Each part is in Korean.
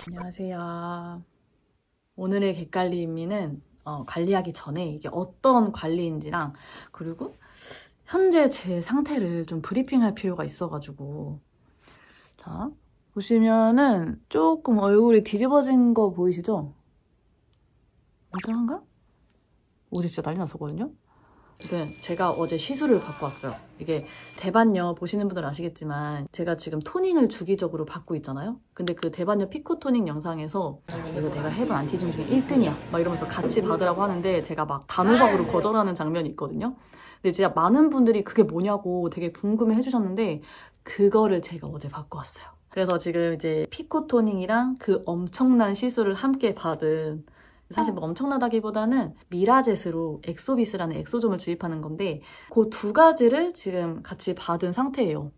안녕하세요. 오늘의 객관리미는 관리하기 전에 이게 어떤 관리인지랑 그리고 현재 제 상태를 좀 브리핑할 필요가 있어가지고 자 보시면은 조금 얼굴이 뒤집어진 거 보이시죠? 이상한가? 옷이 진짜 난리 났었거든요? 제가 어제 시술을 받고 왔어요. 이게 대반려 보시는 분들 아시겠지만 제가 지금 토닝을 주기적으로 받고 있잖아요. 근데 그 대반려 피코 토닝 영상에서 이거 내가 해본 안티중 중에 1등이야 막 이러면서 같이 받으라고 하는데 제가 막 단호박으로 거절하는 장면이 있거든요. 근데 진짜 많은 분들이 그게 뭐냐고 되게 궁금해 해주셨는데 그거를 제가 어제 받고 왔어요. 그래서 지금 이제 피코 토닝이랑 그 엄청난 시술을 함께 받은, 사실 뭐 엄청나다기보다는 미라젯으로 엑소비스라는 엑소점을 주입하는 건데 그 두 가지를 지금 같이 받은 상태예요.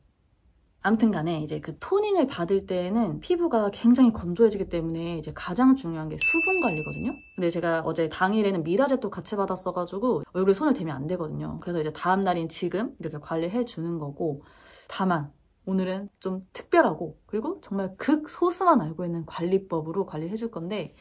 아무튼 간에 이제 그 토닝을 받을 때에는 피부가 굉장히 건조해지기 때문에 이제 가장 중요한 게 수분 관리거든요. 근데 제가 어제 당일에는 미라젯도 같이 받았어가지고 얼굴에 손을 대면 안 되거든요. 그래서 이제 다음 날인 지금 이렇게 관리해 주는 거고, 다만 오늘은 좀 특별하고 그리고 정말 극소수만 알고 있는 관리법으로 관리해 줄 건데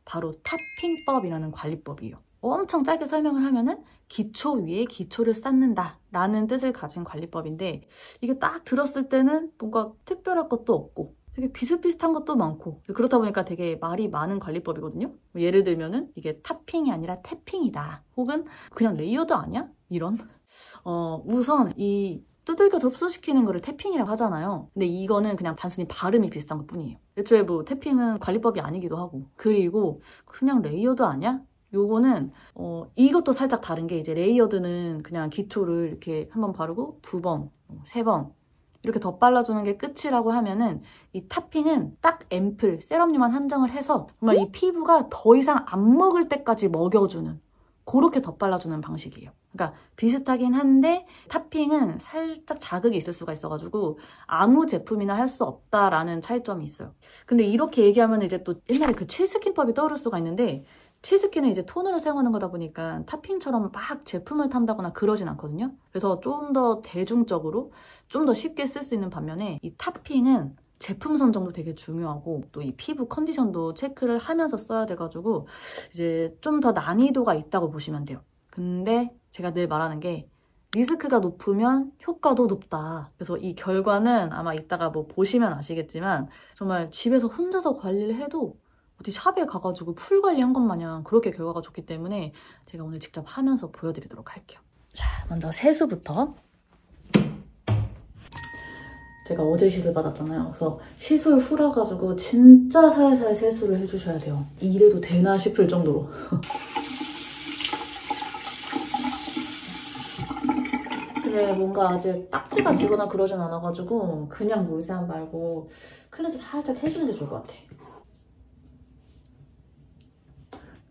바로 타핑법이라는 관리법이에요. 엄청 짧게 설명을 하면은 기초 위에 기초를 쌓는다 라는 뜻을 가진 관리법인데, 이게 딱 들었을 때는 뭔가 특별할 것도 없고 되게 비슷비슷한 것도 많고 그렇다 보니까 되게 말이 많은 관리법이거든요. 예를 들면은 이게 타핑이 아니라 태핑이다, 혹은 그냥 레이어드 아니야? 이런 우선 이 두들겨서 흡수시키는 거를 태핑이라고 하잖아요. 근데 이거는 그냥 단순히 발음이 비슷한 것 뿐이에요. 애초에 뭐 태핑은 관리법이 아니기도 하고, 그리고 그냥 레이어드 아니야? 요거는 이것도 살짝 다른 게, 이제 레이어드는 그냥 기초를 이렇게 한번 바르고 두 번, 세 번 이렇게 더 발라주는 게 끝이라고 하면은, 이 타핑은 딱 앰플, 세럼류만 한정을 해서 정말 이 피부가 더 이상 안 먹을 때까지 먹여주는, 그렇게 덧발라주는 방식이에요. 그러니까 비슷하긴 한데 타핑은 살짝 자극이 있을 수가 있어가지고 아무 제품이나 할 수 없다라는 차이점이 있어요. 근데 이렇게 얘기하면 이제 또 옛날에 그 칠스킨법이 떠오를 수가 있는데, 칠스킨은 이제 토너를 사용하는 거다 보니까 타핑처럼 막 제품을 탄다거나 그러진 않거든요. 그래서 좀 더 대중적으로 좀 더 쉽게 쓸 수 있는 반면에, 이 타핑은 제품 선정도 되게 중요하고 또 이 피부 컨디션도 체크를 하면서 써야 돼가지고 이제 좀 더 난이도가 있다고 보시면 돼요. 근데 제가 늘 말하는 게, 리스크가 높으면 효과도 높다. 그래서 이 결과는 아마 이따가 뭐 보시면 아시겠지만 정말 집에서 혼자서 관리를 해도 어디 샵에 가가지고 풀 관리한 것 마냥 그렇게 결과가 좋기 때문에 제가 오늘 직접 하면서 보여드리도록 할게요. 자, 먼저 세수부터. 제가 어제 시술 받았잖아요. 그래서 시술 후라 가지고 진짜 살살 세수를 해주셔야 돼요. 이래도 되나 싶을 정도로. 근데 뭔가 아직 딱지가 지거나 그러진 않아가지고 그냥 물세안 말고 클렌저 살짝 해주는 게 좋을 것 같아.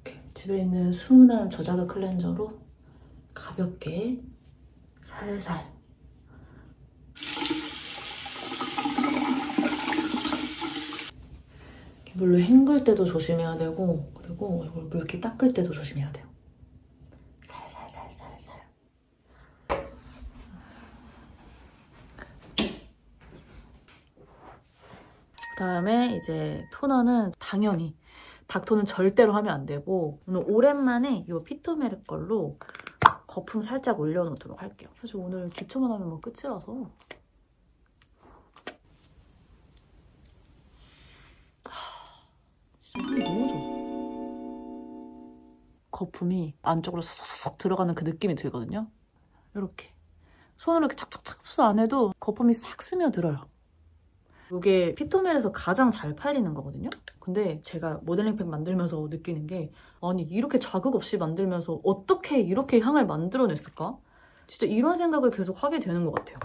이렇게 집에 있는 순한 저자극 클렌저로 가볍게 살살. 물로 헹굴 때도 조심해야 되고, 그리고 이걸 물기 닦을 때도 조심해야 돼요. 살살살살살. 그다음에 이제 토너는 당연히 닥토는 절대로 하면 안 되고, 오늘 오랜만에 이 피토메르 걸로 거품 살짝 올려놓도록 할게요. 사실 오늘 기초만 하면 뭐 끝이라서. 진짜 너무 좋아. 거품이 안쪽으로 쏙쏙쏙 들어가는 그 느낌이 들거든요. 이렇게 손으로 이렇게 착착착 흡수 안 해도 거품이 싹 스며들어요. 이게 피토멜에서 가장 잘 팔리는 거거든요. 근데 제가 모델링팩 만들면서 느끼는 게, 아니 이렇게 자극 없이 만들면서 어떻게 이렇게 향을 만들어냈을까? 진짜 이런 생각을 계속 하게 되는 것 같아요.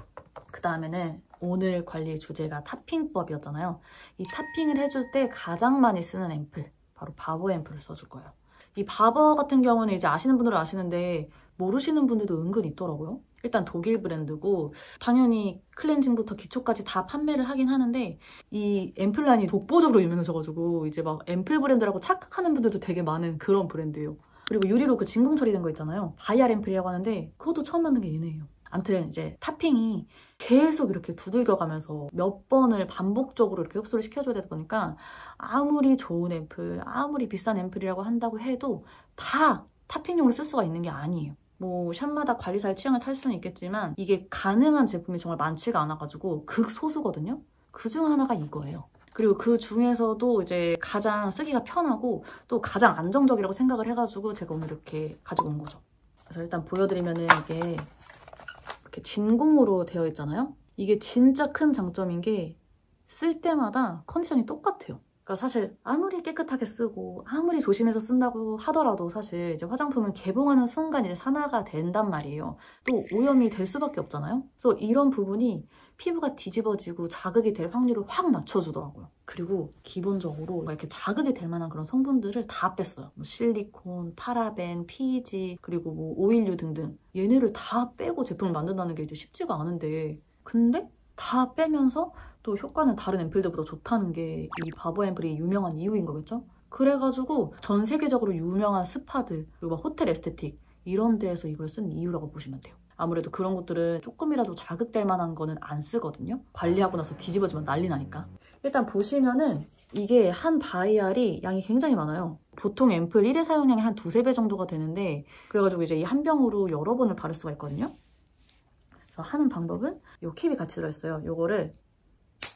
그 다음에는 오늘 관리 주제가 타핑법이었잖아요. 이 타핑을 해줄 때 가장 많이 쓰는 앰플, 바로 바버 앰플을 써줄 거예요. 이 바버 같은 경우는 이제 아시는 분들은 아시는데 모르시는 분들도 은근 있더라고요. 일단 독일 브랜드고 당연히 클렌징부터 기초까지 다 판매를 하긴 하는데, 이 앰플란이 독보적으로 유명해져가지고 이제 막 앰플 브랜드라고 착각하는 분들도 되게 많은 그런 브랜드예요. 그리고 유리로 그 진공 처리된 거 있잖아요. 바이알 앰플이라고 하는데 그것도 처음 만든 게 얘네예요. 아무튼 이제 타핑이 계속 이렇게 두들겨가면서 몇 번을 반복적으로 이렇게 흡수를 시켜줘야 되다 보니까 아무리 좋은 앰플, 아무리 비싼 앰플이라고 한다고 해도 다 탑핑용으로 쓸 수가 있는 게 아니에요. 뭐 샵마다 관리사의 취향을 탈 수는 있겠지만 이게 가능한 제품이 정말 많지가 않아가지고 극소수거든요. 그 중 하나가 이거예요. 그리고 그 중에서도 이제 가장 쓰기가 편하고 또 가장 안정적이라고 생각을 해가지고 제가 오늘 이렇게 가지고 온 거죠. 그래서 일단 보여드리면은 이게 이렇게 진공으로 되어 있잖아요. 이게 진짜 큰 장점인 게 쓸 때마다 컨디션이 똑같아요. 그러니까 사실 아무리 깨끗하게 쓰고 아무리 조심해서 쓴다고 하더라도 사실 이제 화장품은 개봉하는 순간 이제 산화가 된단 말이에요. 또 오염이 될 수밖에 없잖아요. 그래서 이런 부분이 피부가 뒤집어지고 자극이 될 확률을 확 낮춰주더라고요. 그리고 기본적으로 이렇게 자극이 될 만한 그런 성분들을 다 뺐어요. 뭐 실리콘, 파라벤, PG, 그리고 뭐 오일류 등등 얘네를 다 빼고 제품을 만든다는 게 이제 쉽지가 않은데 근데 다 빼면서 또 효과는 다른 앰플들보다 좋다는 게 이 바보 앰플이 유명한 이유인 거겠죠? 그래가지고 전 세계적으로 유명한 스파들 그리고 막 호텔 에스테틱 이런 데에서 이걸 쓴 이유라고 보시면 돼요. 아무래도 그런 것들은 조금이라도 자극될 만한 거는 안 쓰거든요. 관리하고 나서 뒤집어지면 난리 나니까. 일단 보시면은 이게 한 바이알이 양이 굉장히 많아요. 보통 앰플 1회 사용량이 한 2~3배 정도가 되는데 그래가지고 이제 이 한 병으로 여러 번을 바를 수가 있거든요. 그래서 하는 방법은 이 캡이 같이 들어있어요. 요거를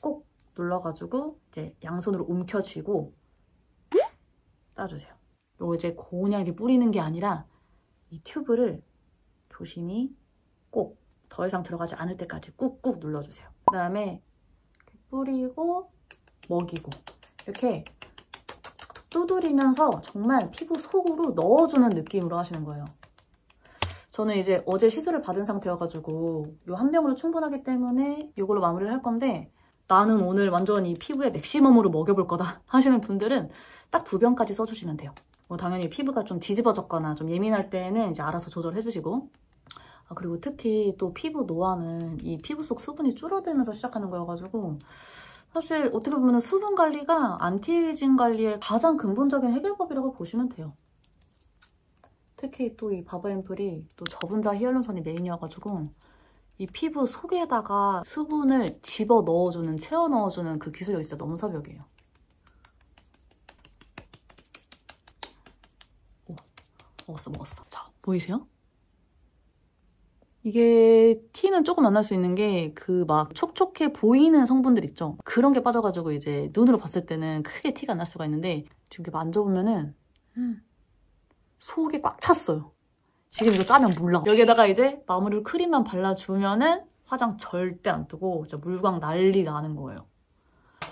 꼭 눌러가지고 이제 양손으로 움켜쥐고 따주세요. 요거 이제 그냥 이렇게 뿌리는 게 아니라 이 튜브를 조심히 꼭 더 이상 들어가지 않을 때까지 꾹꾹 눌러주세요. 그 다음에 뿌리고 먹이고 이렇게 두드리면서 정말 피부 속으로 넣어주는 느낌으로 하시는 거예요. 저는 이제 어제 시술을 받은 상태여가지고 이 한 병으로 충분하기 때문에 이걸로 마무리를 할 건데 나는 오늘 완전 이 피부에 맥시멈으로 먹여볼 거다 하시는 분들은 딱 2병까지 써주시면 돼요. 뭐 당연히 피부가 좀 뒤집어졌거나 좀 예민할 때는 이제 알아서 조절해주시고 그리고 특히 또 피부 노화는 이 피부 속 수분이 줄어들면서 시작하는 거여가지고 사실 어떻게 보면 수분 관리가 안티에이징 관리의 가장 근본적인 해결법이라고 보시면 돼요. 특히 또 이 바보 앰플이 또 저분자 히알루론산이 메인이어가지고 이 피부 속에다가 수분을 집어 넣어주는, 채워 넣어주는 그 기술력이 진짜 넘사벽이에요. 오, 먹었어. 자, 보이세요? 이게 티는 조금 안 날 수 있는 게 그 막 촉촉해 보이는 성분들 있죠? 그런 게 빠져가지고 이제 눈으로 봤을 때는 크게 티가 안 날 수가 있는데 지금 이렇게 만져보면은 속이 꽉 찼어요. 지금 이거 짜면 물나. 여기에다가 이제 마무리로 크림만 발라주면은 화장 절대 안 뜨고 진짜 물광 난리 나는 거예요.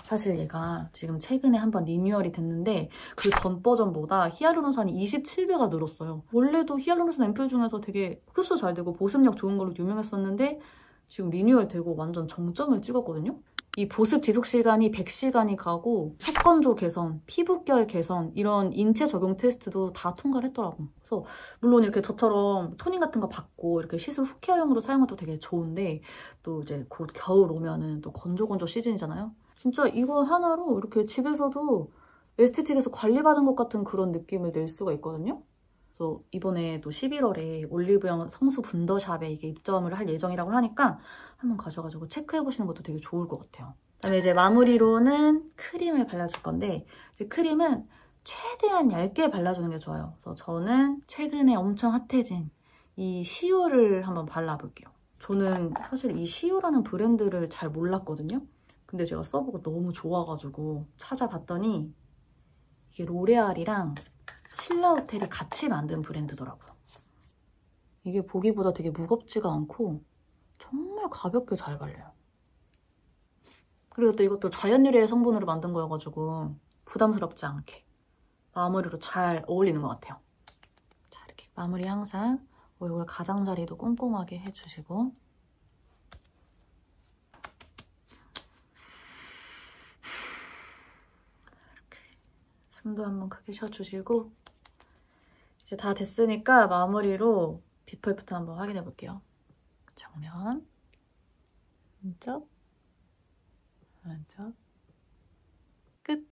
사실 얘가 지금 최근에 한번 리뉴얼이 됐는데 그 전 버전보다 히알루론산이 27배가 늘었어요. 원래도 히알루론산 앰플 중에서 되게 흡수 잘 되고 보습력 좋은 걸로 유명했었는데 지금 리뉴얼 되고 완전 정점을 찍었거든요. 이 보습 지속 시간이 100시간이 가고 속건조 개선, 피부결 개선 이런 인체 적용 테스트도 다 통과를 했더라고. 그래서 물론 이렇게 저처럼 토닝 같은 거 받고 이렇게 시술 후 케어용으로 사용해도 되게 좋은데 또 이제 곧 겨울 오면은 또 건조 시즌이잖아요. 진짜 이거 하나로 이렇게 집에서도 에스테틱에서 관리받은 것 같은 그런 느낌을 낼 수가 있거든요. 그래서 이번에 또 11월에 올리브영 성수 분더샵에 이게 입점을 할 예정이라고 하니까 한번 가셔가지고 체크해보시는 것도 되게 좋을 것 같아요. 그다음에 이제 마무리로는 크림을 발라줄 건데 이제 크림은 최대한 얇게 발라주는 게 좋아요. 그래서 저는 최근에 엄청 핫해진 이 시오를 한번 발라볼게요. 저는 사실 이 시오라는 브랜드를 잘 몰랐거든요. 근데 제가 써보고 너무 좋아가지고 찾아봤더니 이게 로레알이랑 신라호텔이 같이 만든 브랜드더라고요. 이게 보기보다 되게 무겁지가 않고 정말 가볍게 잘 발려요. 그리고 또 이것도 자연 유래의 성분으로 만든 거여가지고 부담스럽지 않게 마무리로 잘 어울리는 것 같아요. 자, 이렇게 마무리 항상 얼굴 가장자리도 꼼꼼하게 해주시고 숨도 한번 크게 쉬어주시고 이제 다 됐으니까 마무리로 비포 애프터 한번 확인해 볼게요. 정면, 왼쪽, 끝!